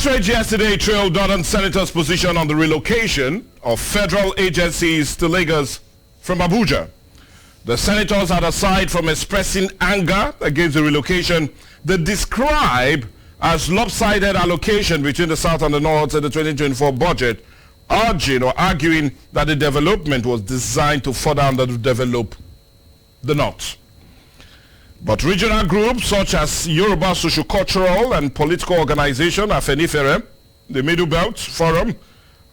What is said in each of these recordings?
Outrage yesterday trailed Northern Senator's position on the relocation of federal agencies to Lagos from Abuja. The senators had, aside from expressing anger against the relocation, they describe as lopsided allocation between the South and the North in the 2024 budget, urging or arguing that the development was designed to further underdevelop the North. But regional groups such as Yoruba Sociocultural and Political Organization, FM&TV, the Middle Belt Forum,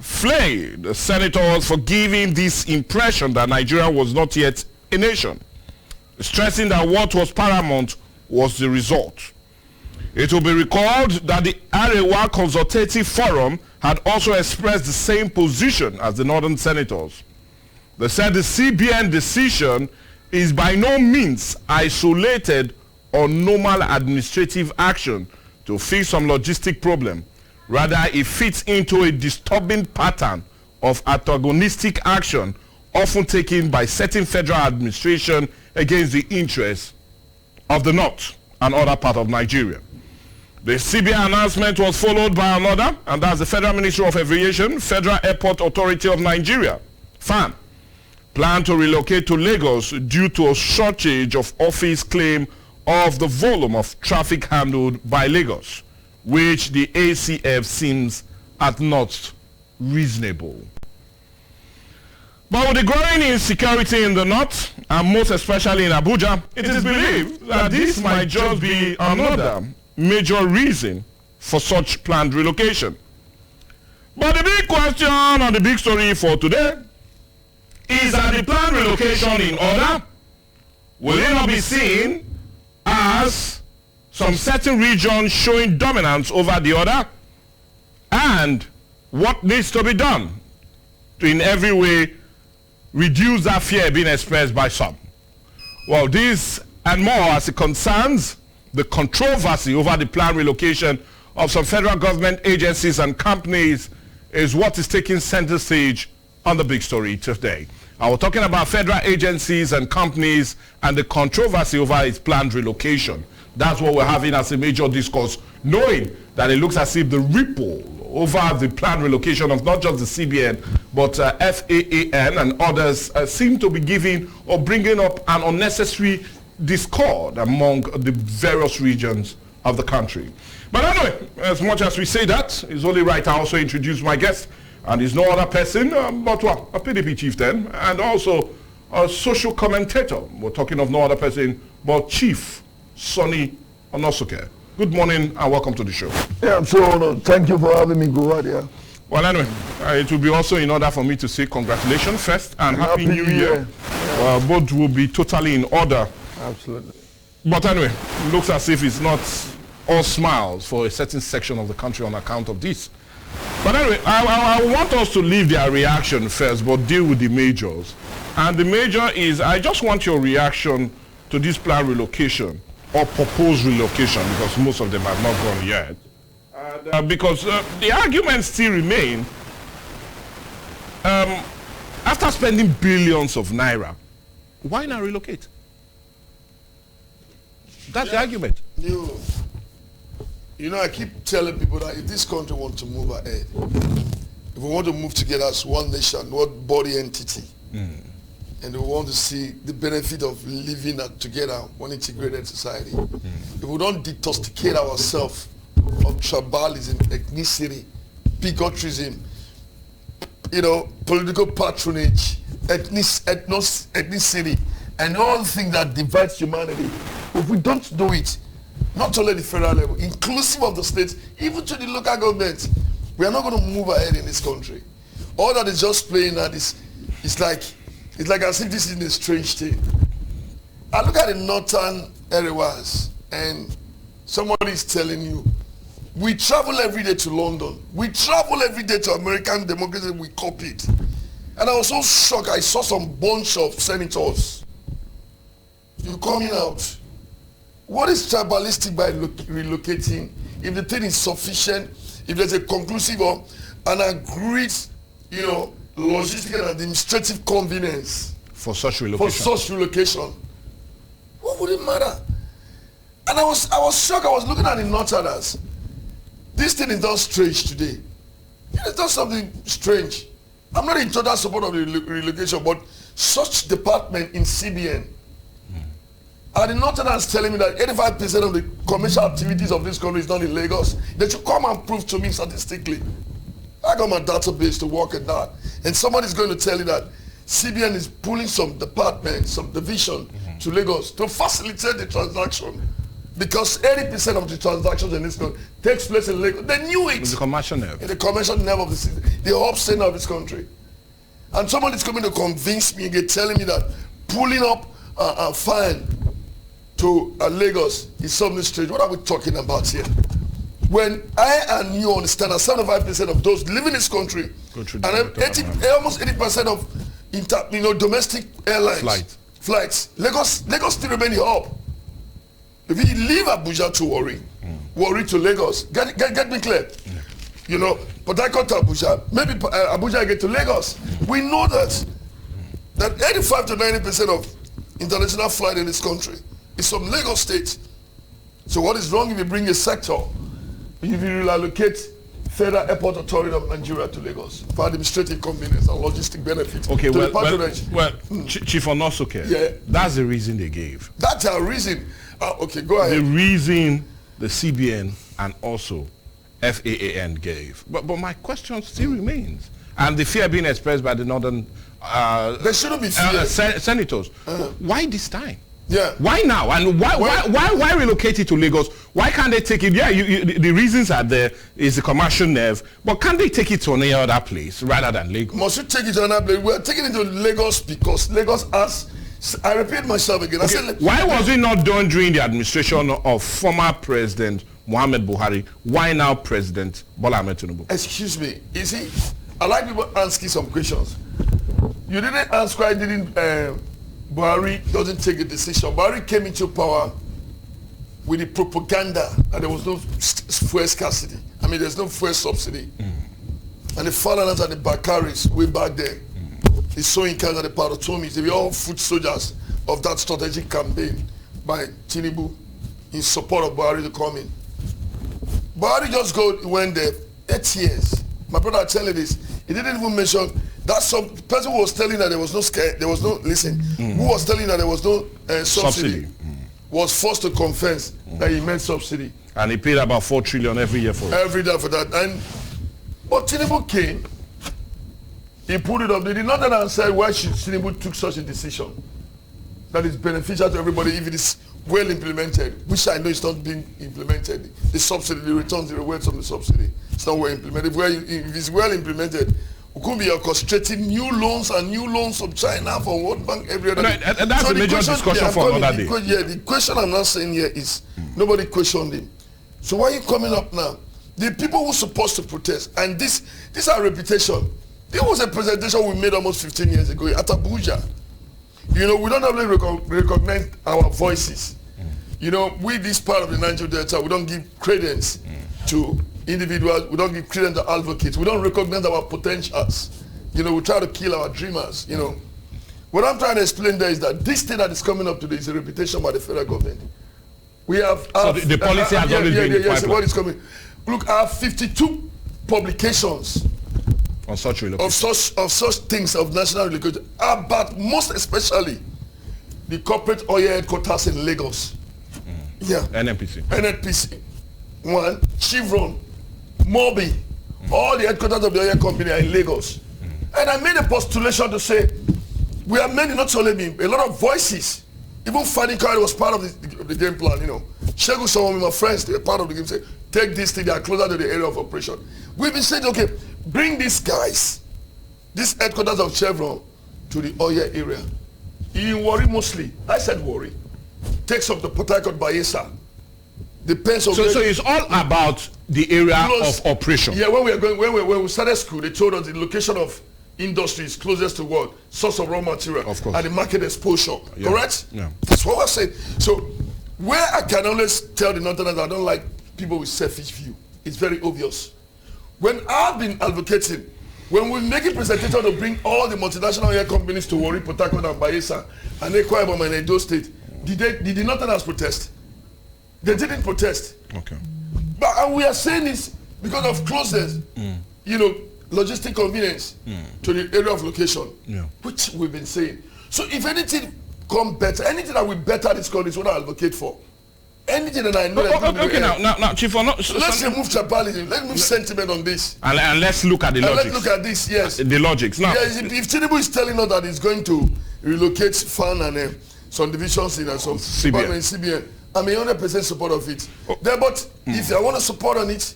flayed the senators for giving this impression that Nigeria was not yet a nation, stressing that what was paramount was the result. It will be recalled that the Arewa Consultative Forum had also expressed the same position as the Northern senators. They said the CBN decision is by no means isolated or normal administrative action to fix some logistic problem. Rather, it fits into a disturbing pattern of antagonistic action often taken by certain federal administration against the interests of the North and other part of Nigeria. The CBN announcement was followed by another, and that's the Federal Ministry of Aviation, Federal Airport Authority of Nigeria, FAN, plan to relocate to Lagos due to a shortage of office claim of the volume of traffic handled by Lagos, which the ACF seems at not reasonable. But with the growing insecurity in the North, and most especially in Abuja, it is believed that this might just be another major reason for such planned relocation. But the big question and the big story for today is that the planned relocation in order? Will it not be seen as some certain regions showing dominance over the other? And what needs to be done to in every way reduce that fear being expressed by some? Well, this and more as it concerns the controversy over the planned relocation of some federal government agencies and companies is what is taking center stage on the big story today. We're talking about federal agencies and companies and the controversy over its planned relocation. That's what we're having as a major discourse, knowing that it looks as if the ripple over the planned relocation of not just the CBN, but FAAN and others seem to be giving or bringing up an unnecessary discord among the various regions of the country. But anyway, as much as we say that, it's only right I also introduce my guest. And he's no other person but what, a PDP chieftain and also a social commentator. We're talking of no other person but Chief Sonny Onosuke. Good morning and welcome to the show. Yeah, I'm so honored. Thank you for having me go out here. Well, anyway, it will be also in order for me to say congratulations first and Happy New Year. Yeah. Both will be totally in order. Absolutely. But anyway, it looks as if it's not all smiles for a certain section of the country on account of this. But anyway, I want us to leave their reaction first, but deal with the majors. And the major is, I just want your reaction to this planned relocation or proposed relocation, because most of them have not gone yet. And, because the arguments still remain, after spending billions of naira, why not relocate? That's the argument. You know, I keep telling people that if this country wants to move ahead, if we want to move together as one nation, one body entity, and we want to see the benefit of living together, one integrated society, if we don't detoxicate ourselves of tribalism, ethnicity, bigotrism, you know, political patronage, ethnicity, and all the things that divides humanity, if we don't do it, not only the federal level, inclusive of the states, even to the local government, we are not going to move ahead in this country. All that is just playing out is, it's like as if this is a strange thing. I look at the northern areas, and somebody is telling you, we travel every day to London. We travel every day to American democracy, we copy it. And I was so shocked, I saw some bunch of senators coming out. What is tribalistic by relocating? If the thing is sufficient, if there's a conclusive or an agreed, you know, logistic and administrative convenience for such relocation, what would it matter? And I was shocked. I was looking at the Northerners. This thing is not strange today. It's not something strange. I'm not in total support of the relocation, but such department in CBN are the Northerners telling me that 85% of the commercial activities of this country is done in Lagos. They should come and prove to me statistically. I got my database to work at that. And somebody's going to tell you that CBN is pulling some department, some division to Lagos to facilitate the transaction. Because 80% of the transactions in this country takes place in Lagos. They knew it. It's the commercial nerve. In the commercial nerve of the city, the hub center of this country. And somebody's coming to convince me again, telling me that pulling up a fine to Lagos is something strange. What are we talking about here? When I and you understand that 75% of those living in this country, and almost 80% of domestic airlines flights, Lagos still remain the hub. If you leave Abuja to Warri to Lagos, get me clear. You know, Port Harcourt to Abuja, maybe Abuja get to Lagos. We know that 85 to 90% of international flight in this country is from Lagos State. So what is wrong if you bring a sector, if you relocate Federal Airport Authority of Nigeria to Lagos for administrative convenience and logistic benefits? Okay, Chief Onosuke, that's the reason they gave. That's our reason. Okay, go ahead. The reason the CBN and also FAAN gave. But my question still remains. And the fear being expressed by the northern there shouldn't be fear. Senators. Why this time? Yeah. Why now? And why relocate it to Lagos? Why can't they take it? Yeah, the reasons are there is the commercial nerve, but can't they take it to any other place rather than Lagos? Must you take it to another place? We're taking it to Lagos because Lagos has, I repeat myself again. Okay. I said, why was it not done during the administration of former President Muhammad Buhari? Why now President Bola Ahmed Tinubu? Excuse me. You see, I like people asking some questions. You didn't ask why didn't Buhari doesn't take a decision. Buhari came into power with the propaganda that there was no fuel scarcity. I mean, there's no fuel subsidy. And the Falanas and the Bakaris way back there, the Soyinkas and the Parotomis, they were all foot soldiers of that strategic campaign by Tinubu in support of Buhari to come in. Buhari just went there 8 years. My brother, I tell you this, he didn't even mention that some person who was telling that there was no who was telling that there was no subsidy. Was forced to confess that he meant subsidy. And he paid about 4 trillion every year for it. Every day for that. But Tinubu came, he put it up. They did not understand why Tinubu took such a decision that is beneficial to everybody if it is well implemented, which I know is not being implemented. The subsidy, the returns, the rewards of the subsidy, it's not well implemented. If it's well implemented, we could be orchestrating new loans from China, from World Bank, every other day. And that's a major discussion for another day. The question I'm not saying here is, nobody questioned him. So why are you coming up now? The people who are supposed to protest, and this is our reputation. There was a presentation we made almost 15 years ago at Abuja. You know, we don't only recognize our voices. You know, we, this part of the Niger Delta, we don't give credence to individuals, we don't give credence to advocates, we don't recognize our potentials. You know, we try to kill our dreamers, you know. What I'm trying to explain there is that this thing that is coming up today is a reputation by the federal government. We have... So the policy has always been the pipeline. So what is coming? Look, I have 52 publications on such relocation. Of such things of national relocation, but most especially the corporate oil headquarters in Lagos. Yeah. NNPC. One, Chevron, Mobi, all the headquarters of the oil company are in Lagos. And I made a postulation to say, we are many, not only me, a lot of voices. Even Fanny Kari was part of the game plan, you know. Shegu, some of my friends, they were part of the game, say, take this thing, they are closer to the area of operation. We've been saying, okay, bring these guys, these headquarters of Chevron, to the oil area. In Warri mostly, I said Warri, takes up the Port Harcourt Bayelsa. Depends on so it's all about the area of operation. Yeah, when we started school, they told us the location of industry is closest to what? Source of raw material. Of course. And the market exposure. Yeah. Correct? Yeah. That's what I said. So where I can always tell the Northerners I don't like people with selfish view. It's very obvious. When I've been advocating, when we make a presentation to bring all the multinational oil companies to Warri, Port Harcourt and Bayelsa and Akwa Ibom and Edo State, did the Northerners protest? They didn't protest. Okay. But we are saying this because of closeness, you know, logistic convenience to the area of location, which we've been saying. So if anything come better, anything that will better this country is what I advocate for. Anything that I know. Okay, now, Chief, so let's remove tribalism. Let's move sentiment on this. And let's look at the logic. Let's look at this, yes. The logics. Now, if Tinubu is telling us that he's going to relocate FAN and some divisions in some CBN, I'm 100% support of it. But if I want to support on it,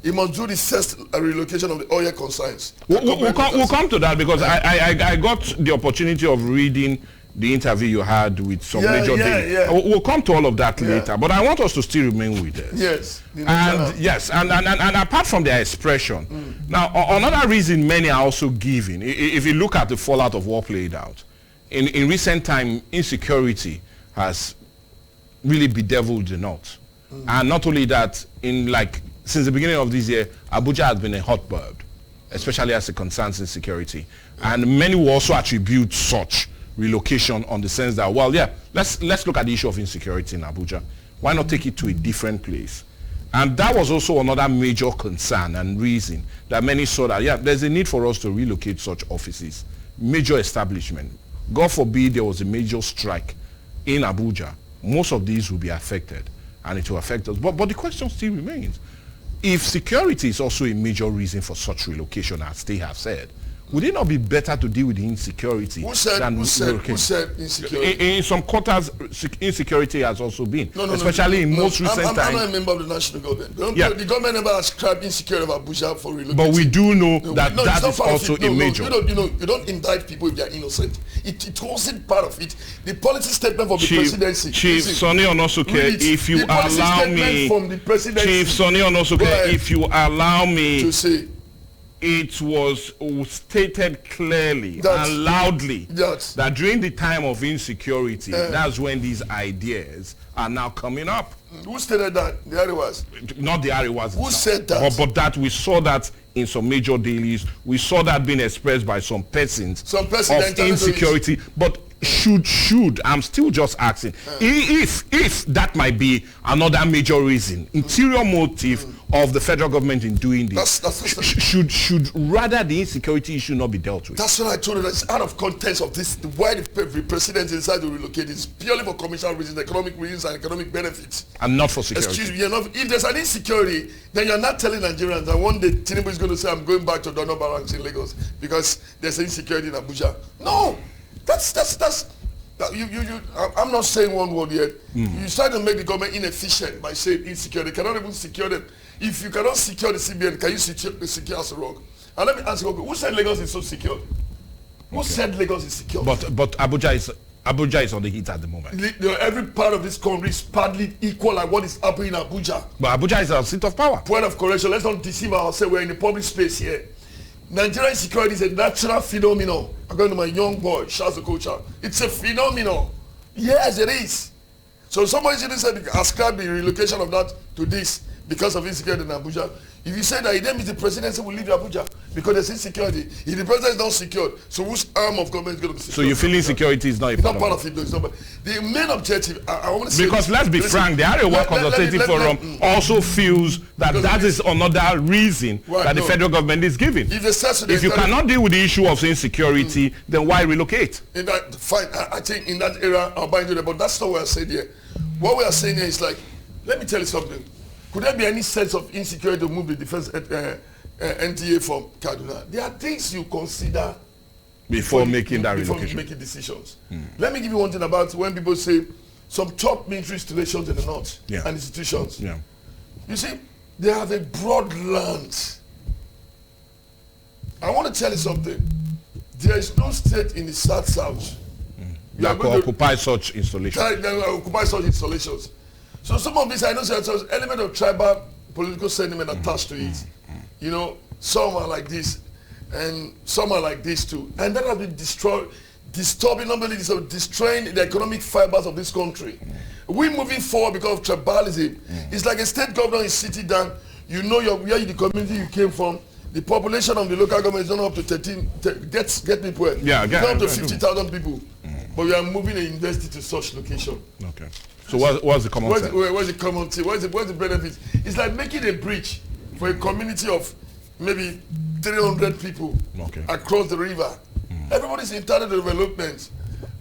he must do the first relocation of the oil concerns. We'll come to that because I got the opportunity of reading the interview you had with some major things. We'll come to all of that later, but I want us to still remain with this. Yes. And apart from their expression, now another reason many are also giving, if you look at the fallout of what played out, in recent time, insecurity has really bedeviled the north. And not only that, since the beginning of this year, Abuja has been a hotbed, especially as it concerns insecurity. And many will also attribute such relocation on the sense that, well, let's look at the issue of insecurity in Abuja. Why not take it to a different place? And that was also another major concern and reason that many saw that, there's a need for us to relocate such offices, major establishment. God forbid there was a major strike in Abuja. Most of these will be affected, and it will affect us. But the question still remains. If security is also a major reason for such relocation, as they have said, would it not be better to deal with the insecurity who said insecurity? In some quarters, insecurity has also been, especially in most recent times. I'm not a member of the national government. The government never ascribed insecurity of Abuja for relocation. But we do know that is also a major. You don't indict people if they are innocent. It wasn't part of it. The policy statement from the presidency. Chief Sonny Onosuke, if you allow me, Chief Sonny Onosuke, if you allow me to say. It was stated clearly and loudly that during the time of insecurity, that's when these ideas are now coming up. Who stated that? The Ariwas? Not the Ariwas. Who said that? But that we saw that in some major dailies. We saw that being expressed by some persons of insecurity. But should I'm still just asking if that might be another major reason, interior motive of the federal government in doing this, should rather the insecurity issue not be dealt with. That's what I told you. That's out of context of this. Why the president decided to relocate is purely for commercial reasons, economic reasons, and economic benefits, and not for security. Excuse me, if there's an insecurity, then you're not telling Nigerians that one day Tinubu is going to say, I'm going back to Dono Barracks in Lagos because there's insecurity in Abuja. No, I'm not saying one word yet. You start to make the government inefficient by saying insecure. They cannot even secure them. If you cannot secure the CBN, can you secure as a rock? And let me ask you, who said Lagos is so secure? Who said Lagos is secure? But Abuja is on the heat at the moment. Every part of this country is partly equal like what is happening in Abuja. But Abuja is a seat of power. Point of correction. Let's not deceive ourselves. We're in the public space here. Nigerian security is a natural phenomenon. According to my young boy, Charles the Culture, it's a phenomenon. Yes, it is. So somebody should say ascribe the relocation of that to this because of insecurity in Abuja. If you say that then the presidency will leave Abuja because there's insecurity. If the president is not secured, so whose arm of government is going to be secured? So you feel insecurity is not a part of it? No, it's not. The main objective, I want to say... Because let's be frank, the Arewa Consultative Forum also feels that is another reason that the federal government is giving. If you cannot deal with the issue of insecurity, then why relocate? Fine, I think in that era, I'll buy into that, but that's not what I said here. What we are saying here is like, let me tell you something. Could there be any sense of insecurity to move the defense NTA from Kaduna? There are things you consider before making that relocation. Before making decisions. Let me give you one thing about when people say some top military installations in the north and institutions. You see, they have a broad land. I want to tell you something. There is no state in the south. That could occupy such installations. So some of these, I know there's an element of tribal political sentiment attached to it. You know, some are like this, and some are like this too. And that has been disturbing, not only destroying the economic fibers of this country. We're moving forward because of tribalism. It's like a state governor is sitting down, you know where the community you came from, the population of the local government is not up to 13, get me point. It's not up to 50,000 people. But we are moving a university to such location. Okay. So what's the common sense? What's the common thing? What's the benefit? It's like making a bridge for a community of maybe 300 people across the river. Everybody's entitled to development.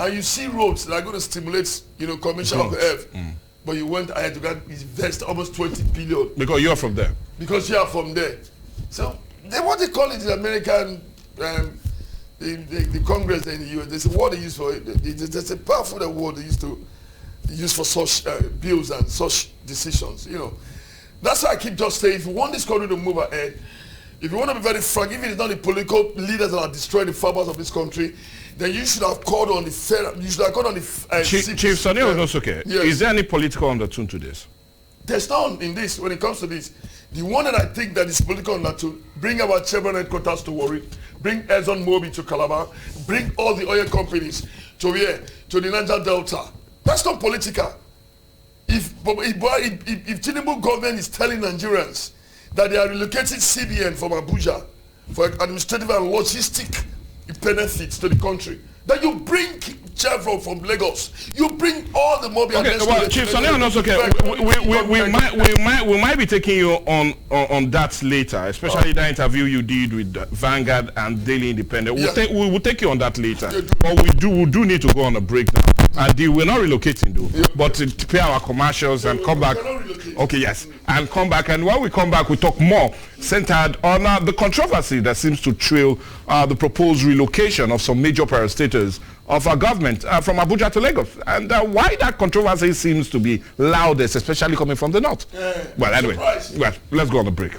And you see roads that are going to stimulate, consumption of the earth. But you went ahead to invest almost 20 billion. Because you're from there. Because you are from there. So, what they call it in American, the Congress in the US, there's a word they use for it. There's a powerful word they use for such bills and such decisions, That's why I keep just saying, if you want this country to move ahead, if you want to be very frank, if it is not the political leaders that are destroying the fibers of this country, then you should have called on the federal, you should have called on the Chief Sonny Onosoke, yes. Is there any political undertone to this? There's none in this, when it comes to this. The one that I think that is political undertone, bring our Chevron headquarters to Warri, bring ExxonMobil to Calabar, bring all the oil companies to here, to the Niger Delta. That's not political. If Tinubu government is telling Nigerians that they are relocating CBN from Abuja for administrative and logistic benefits to the country, then you bring Chevron from Lagos, you bring all the Mobi. Okay, well, Chief Sonny Onosoke, we might be taking you on that later, especially that interview you did with Vanguard and Daily Independent. We'll take you on that later. But we do need to go on a break now. And we're not relocating though, but to pay our commercials and come back. Okay, yes, and come back. And when we come back, we talk more centered on the controversy that seems to trail the proposed relocation of some major parastatals of our government from Abuja to Lagos, and why that controversy seems to be loudest, especially coming from the north. Well, anyway, let's go on a break.